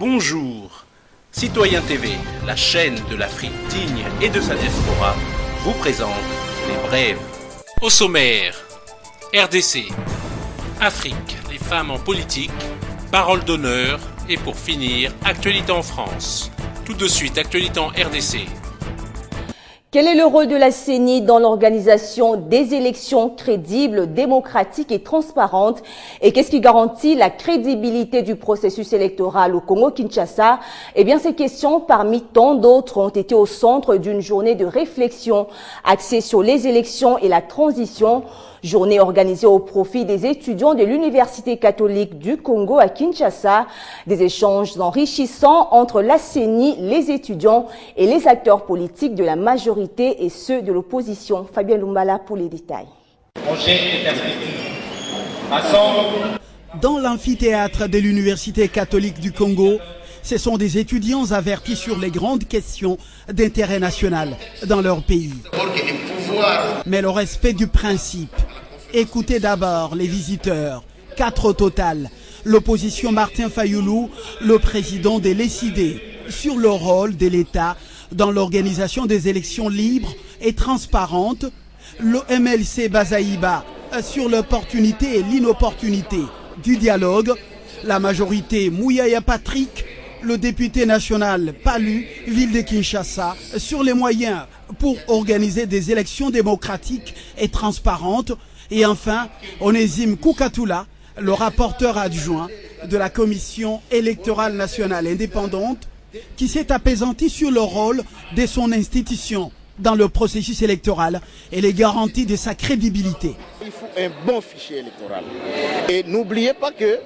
Bonjour. Citoyen TV, la chaîne de l'Afrique digne et de sa diaspora, vous présente les brèves. Au sommaire, RDC, Afrique, les femmes en politique, parole d'honneur et pour finir, actualité en France. Tout de suite, actualité en RDC. Quel est le rôle de la CENI dans l'organisation des élections crédibles, démocratiques et transparentes? Et qu'est-ce qui garantit la crédibilité du processus électoral au Congo-Kinshasa? Eh bien, ces questions, parmi tant d'autres, ont été au centre d'une journée de réflexion axée sur les élections et la transition. Journée organisée au profit des étudiants de l'Université catholique du Congo à Kinshasa. Des échanges enrichissants entre la CENI, les étudiants et les acteurs politiques de la majorité et ceux de l'opposition. Fabien Lumbala pour les détails. Dans l'amphithéâtre de l'Université catholique du Congo, ce sont des étudiants avertis sur les grandes questions d'intérêt national dans leur pays. Mais le respect du principe. Écoutez d'abord les visiteurs, 4 au total. L'opposition Martin Fayoulou, le président de l'ECD, sur le rôle de l'État dans l'organisation des élections libres et transparentes. Le MLC Bazaïba sur l'opportunité et l'inopportunité du dialogue. La majorité Mouyaya Patrick, le député national Palu, ville de Kinshasa, sur les moyens pour organiser des élections démocratiques et transparentes. Et enfin, Onésime Koukatoula, le rapporteur adjoint de la Commission électorale nationale indépendante, qui s'est apaisanti sur le rôle de son institution dans le processus électoral et les garanties de sa crédibilité. Il faut un bon fichier électoral. Et n'oubliez pas que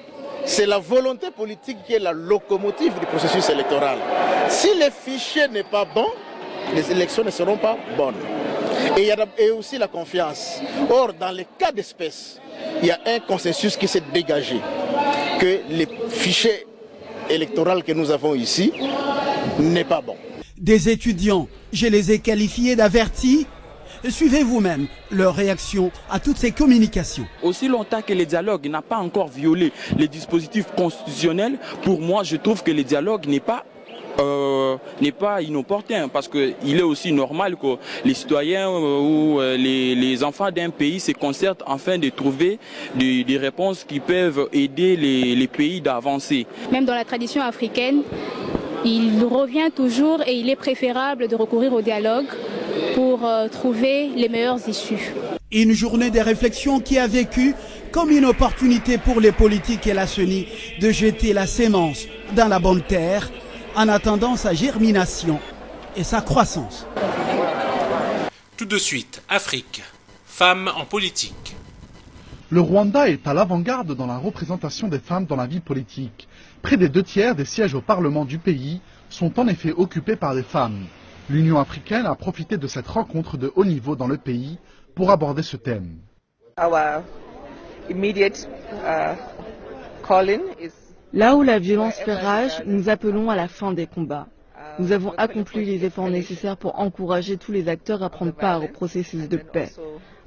c'est la volonté politique qui est la locomotive du processus électoral. Si le fichier n'est pas bon, les élections ne seront pas bonnes. Et il y a aussi la confiance. Or, dans les cas d'espèce, il y a un consensus qui s'est dégagé, que le fichier électoral que nous avons ici n'est pas bon. Des étudiants, je les ai qualifiés d'avertis. Suivez vous-même leur réaction à toutes ces communications. Aussi longtemps que le dialogue n'a pas encore violé les dispositifs constitutionnels, pour moi, je trouve que le dialogue n'est pas inopportun, parce qu'il est aussi normal que les citoyens ou les enfants d'un pays se concertent afin de trouver des réponses qui peuvent aider les pays d'avancer. Même dans la tradition africaine, il revient toujours et il est préférable de recourir au dialogue pour trouver les meilleures issues. Une journée de réflexion qui a vécu comme une opportunité pour les politiques et la CENI de jeter la sémence dans la bonne terre en attendant sa germination et sa croissance. Tout de suite, Afrique, femmes en politique. Le Rwanda est à l'avant-garde dans la représentation des femmes dans la vie politique. Près des 2/3 des sièges au Parlement du pays sont en effet occupés par des femmes. L'Union africaine a profité de cette rencontre de haut niveau dans le pays pour aborder ce thème. Là où la violence fait rage, nous appelons à la fin des combats. Nous avons accompli les efforts nécessaires pour encourager tous les acteurs à prendre part au processus de paix.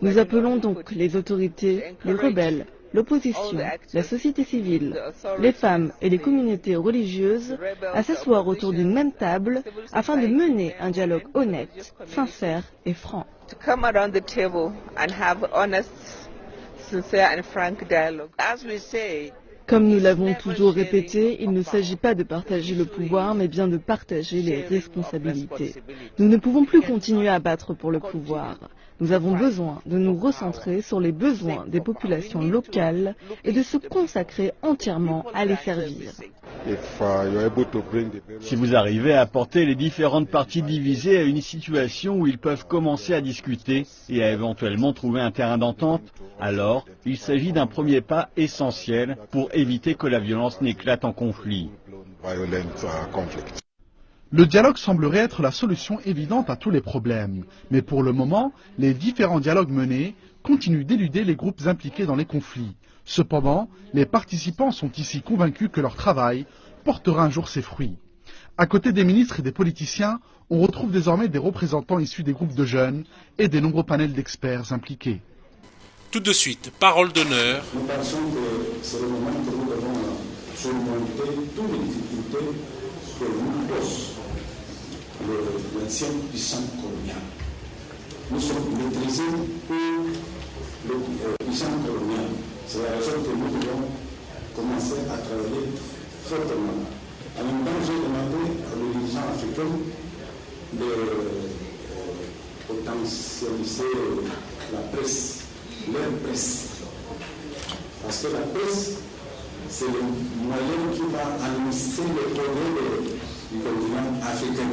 Nous appelons donc les autorités, les rebelles, l'opposition, la société civile, les femmes et les communautés religieuses à s'asseoir autour d'une même table afin de mener un dialogue honnête, sincère et franc. Comme nous l'avons toujours répété, il ne s'agit pas de partager le pouvoir, mais bien de partager les responsabilités. Nous ne pouvons plus continuer à battre pour le pouvoir. Nous avons besoin de nous recentrer sur les besoins des populations locales et de se consacrer entièrement à les servir. Si vous arrivez à apporter les différentes parties divisées à une situation où ils peuvent commencer à discuter et à éventuellement trouver un terrain d'entente, alors il s'agit d'un premier pas essentiel pour éviter que la violence n'éclate en conflit. Le dialogue semblerait être la solution évidente à tous les problèmes. Mais pour le moment, les différents dialogues menés continuent d'éluder les groupes impliqués dans les conflits. Cependant, les participants sont ici convaincus que leur travail portera un jour ses fruits. À côté des ministres et des politiciens, on retrouve désormais des représentants issus des groupes de jeunes et des nombreux panels d'experts impliqués. Tout de suite, parole d'honneur. surmonter toutes les difficultés que nous pose l'ancien puissant colonial. Nous sommes maîtrisés pour le puissant colonial. C'est la raison que nous devons commencer à travailler fortement. En même temps, j'ai demandé aux dirigeants africains de potentialiser la presse, leur presse. Parce que la presse, c'est le moyen qui va annoncer le progrès du continent africain.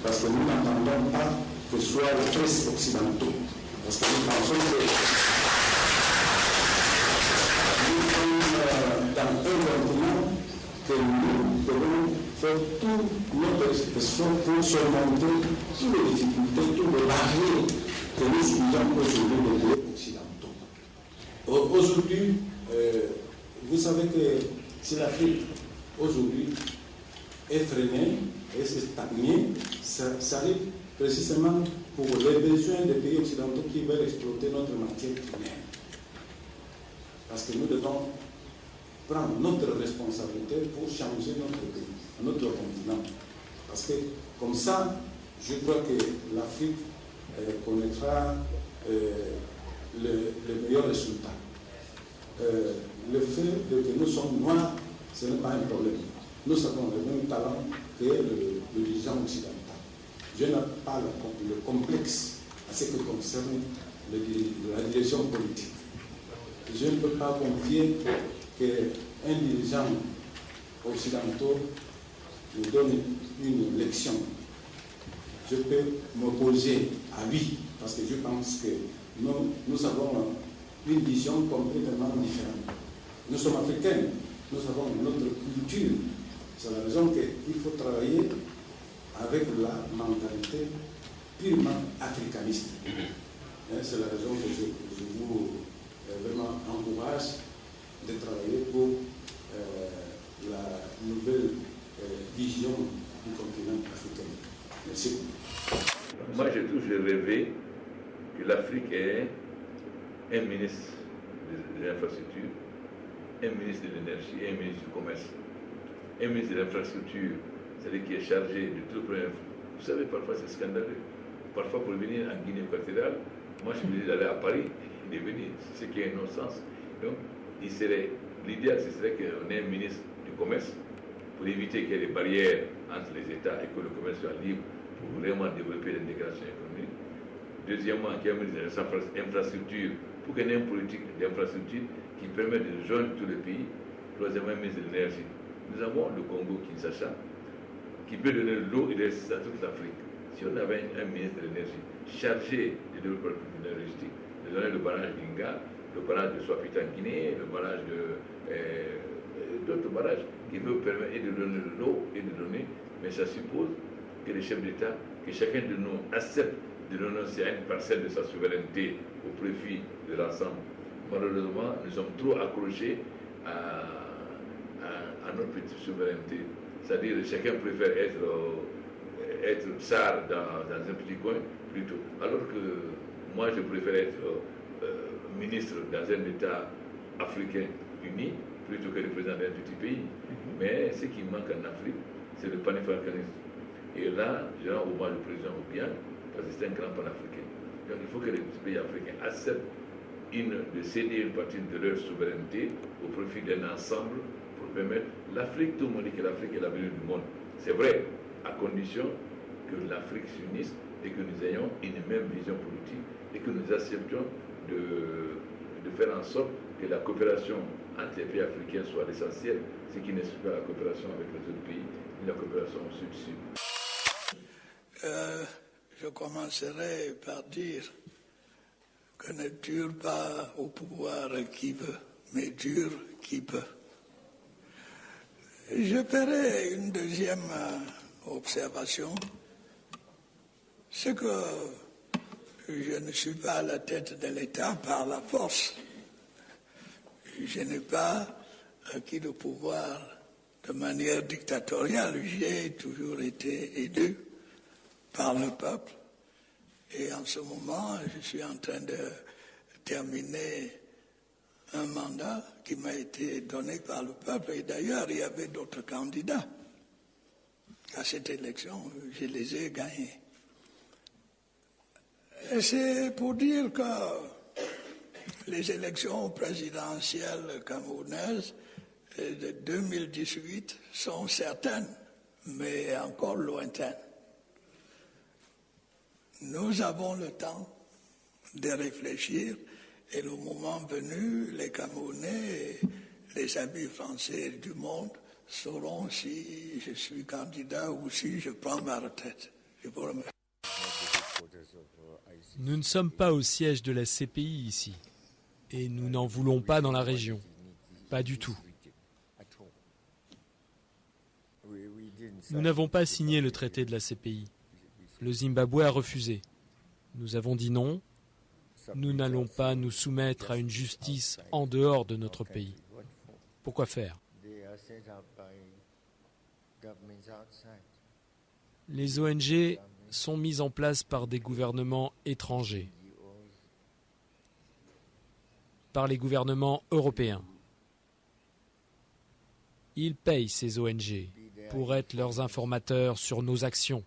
Parce que nous n'entendons pas que ce soit la presse occidentale. Parce que nous pensons que nous sommes dans un continent que nous devons faire tout notre effort pour surmonter toutes les difficultés, toutes les barrières que nous subissons aujourd'hui les pays occidentaux. Aujourd'hui, vous savez que si l'Afrique aujourd'hui est freinée et s'est stagnée, ça arrive précisément pour les besoins des pays occidentaux qui veulent exploiter notre matière première. Parce que nous devons prendre notre responsabilité pour changer notre pays, notre continent. Parce que comme ça, je crois que l'Afrique connaîtra le meilleur résultat. Le fait que nous sommes noirs, ce n'est pas un problème. Nous avons le même talent que le dirigeant occidental. Je n'ai pas le complexe à ce qui concerne la direction politique. Je ne peux pas confier qu'un dirigeant occidental nous donne une leçon. Je peux m'opposer à lui parce que je pense que nous avons une vision complètement différente. Nous sommes africains, nous avons notre culture. C'est la raison qu'il faut travailler avec la mentalité purement africaniste. C'est la raison que je vous vraiment encourage de travailler pour la nouvelle vision du continent africain. Merci. Moi, j'ai toujours rêvé que l'Afrique ait un ministre de l'infrastructure, un ministre de l'énergie et un ministre du commerce. Un ministre de l'infrastructure, c'est-à-dire qui est chargé de tout le problème. Vous savez, parfois c'est scandaleux. Parfois, pour venir en Guinée équatoriale, moi je suis obligé d'aller à Paris et de venir, ce qui est un non-sens. Donc, l'idéal, ce serait qu'on ait un ministre du commerce pour éviter qu'il y ait des barrières entre les États et que le commerce soit libre pour vraiment développer l'intégration économique. Deuxièmement, qu'il y ait un ministre des infrastructures pour qu'il y ait une politique d'infrastructure qui permet de rejoindre tous les pays. Troisièmement, un ministre de l'énergie. Nous avons le Congo Kinshasa qui peut donner l'eau et l'électricité à toute l'Afrique. Si on avait un ministre de l'énergie chargé du développement énergétique, de donner le barrage d'Inga, le barrage de Swapita en Guinée, le barrage d'autres barrages qui peuvent permettre de donner de l'eau et de donner, mais ça suppose que les chefs d'État, que chacun de nous accepte de renoncer à une parcelle de sa souveraineté au profit de l'ensemble. Malheureusement, nous sommes trop accrochés à notre petite souveraineté. C'est-à-dire que chacun préfère être tsar dans un petit coin plutôt. Alors que moi, je préfère être ministre dans un État africain uni plutôt que le président d'un petit pays. Mais ce qui manque en Afrique, c'est le panafricanisme. Et là, je rends hommage au président Obiang parce que c'est un grand panafricain. Donc il faut que les pays africains acceptent de céder une partie de leur souveraineté au profit d'un ensemble pour permettre l'Afrique. Tout le monde dit que l'Afrique est l'avenir du monde. C'est vrai, à condition que l'Afrique s'unisse et que nous ayons une même vision politique et que nous acceptions de faire en sorte que la coopération entre les pays africains soit l'essentiel, ce qui n'est pas la coopération avec les autres pays, ni la coopération sud-sud. Je commencerai par dire que ne dure pas au pouvoir qui veut, mais dure qui peut. Je ferai une deuxième observation, c'est que je ne suis pas à la tête de l'État par la force. Je n'ai pas acquis le pouvoir de manière dictatoriale. J'ai toujours été élu par le peuple. Et en ce moment, je suis en train de terminer un mandat qui m'a été donné par le peuple. Et d'ailleurs, il y avait d'autres candidats à cette élection. Je les ai gagnés. Et c'est pour dire que les élections présidentielles camerounaises de 2018 sont certaines, mais encore lointaines. Nous avons le temps de réfléchir et le moment venu, les Camerounais et les amis français du monde sauront si je suis candidat ou si je prends ma retraite. Je vous remercie. Nous ne sommes pas au siège de la CPI ici. Et nous n'en voulons pas dans la région. Pas du tout. Nous n'avons pas signé le traité de la CPI. Le Zimbabwe a refusé. Nous avons dit non. Nous n'allons pas nous soumettre à une justice en dehors de notre pays. Pourquoi faire? Les ONG sont mises en place par des gouvernements étrangers, par les gouvernements européens. Ils payent ces ONG pour être leurs informateurs sur nos actions,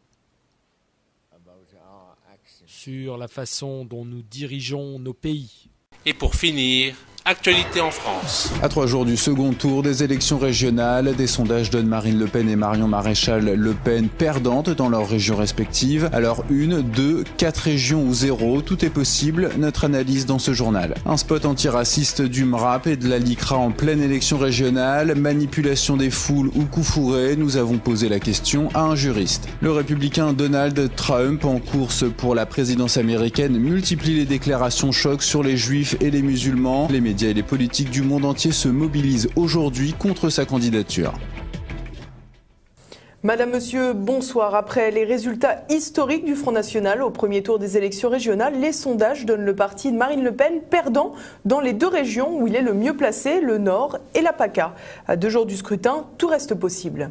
sur la façon dont nous dirigeons nos pays. Et pour finir, actualité en France. À 3 jours du second tour des élections régionales, des sondages donnent Marine Le Pen et Marion Maréchal Le Pen perdantes dans leurs régions respectives. Alors 1, 2, 4 régions ou 0, tout est possible. Notre analyse dans ce journal. Un spot antiraciste du MRAP et de la LICRA en pleine élection régionale, manipulation des foules ou coup fourré, nous avons posé la question à un juriste. Le républicain Donald Trump, en course pour la présidence américaine, multiplie les déclarations chocs sur les juifs et les musulmans. Les médias et les politiques du monde entier se mobilisent aujourd'hui contre sa candidature. Madame, Monsieur, bonsoir. Après les résultats historiques du Front National au premier tour des élections régionales, les sondages donnent le parti de Marine Le Pen perdant dans les 2 régions où il est le mieux placé, le Nord et la PACA. À 2 jours du scrutin, tout reste possible.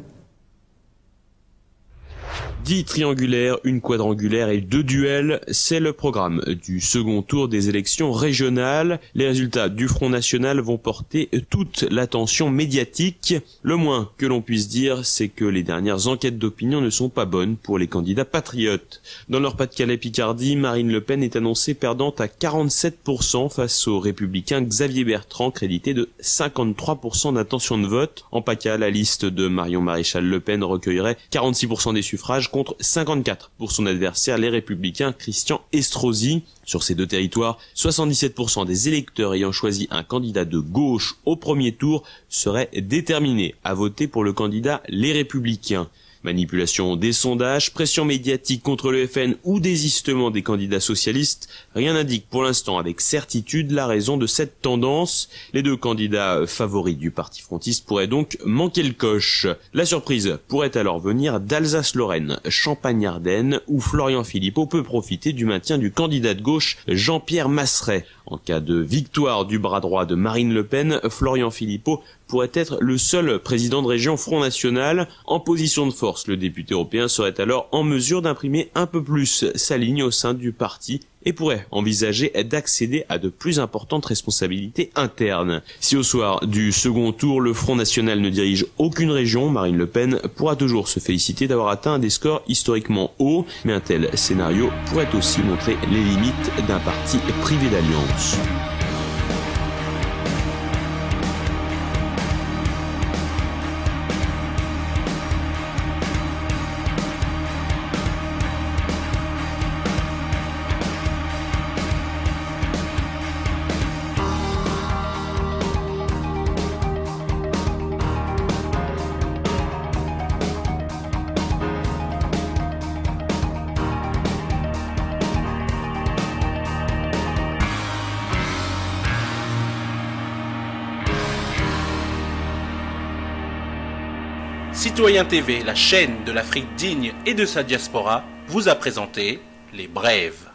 10 triangulaires, 1 quadrangulaire et 2 duels, c'est le programme du second tour des élections régionales. Les résultats du Front National vont porter toute l'attention médiatique. Le moins que l'on puisse dire, c'est que les dernières enquêtes d'opinion ne sont pas bonnes pour les candidats patriotes. Dans leur Pas-de-Calais-Picardie, Marine Le Pen est annoncée perdante à 47% face au républicain Xavier Bertrand, crédité de 53% d'intention de vote. En PACA, la liste de Marion Maréchal Le Pen recueillerait 46% des suffrages contre 54 pour son adversaire, les Républicains Christian Estrosi. Sur ces 2 territoires, 77% des électeurs ayant choisi un candidat de gauche au premier tour seraient déterminés à voter pour le candidat Les Républicains. Manipulation des sondages, pression médiatique contre le FN ou désistement des candidats socialistes, rien n'indique pour l'instant avec certitude la raison de cette tendance. Les 2 candidats favoris du parti frontiste pourraient donc manquer le coche. La surprise pourrait alors venir d'Alsace-Lorraine, Champagne-Ardenne, où Florian Philippot peut profiter du maintien du candidat de gauche Jean-Pierre Masseret. En cas de victoire du bras droit de Marine Le Pen, Florian Philippot pourrait être le seul président de région Front National. En position de force, le député européen serait alors en mesure d'imprimer un peu plus sa ligne au sein du parti et pourrait envisager d'accéder à de plus importantes responsabilités internes. Si au soir du second tour, le Front National ne dirige aucune région, Marine Le Pen pourra toujours se féliciter d'avoir atteint des scores historiquement hauts, mais un tel scénario pourrait aussi montrer les limites d'un parti privé d'alliance. Citoyen TV, la chaîne de l'Afrique digne et de sa diaspora, vous a présenté Les Brèves.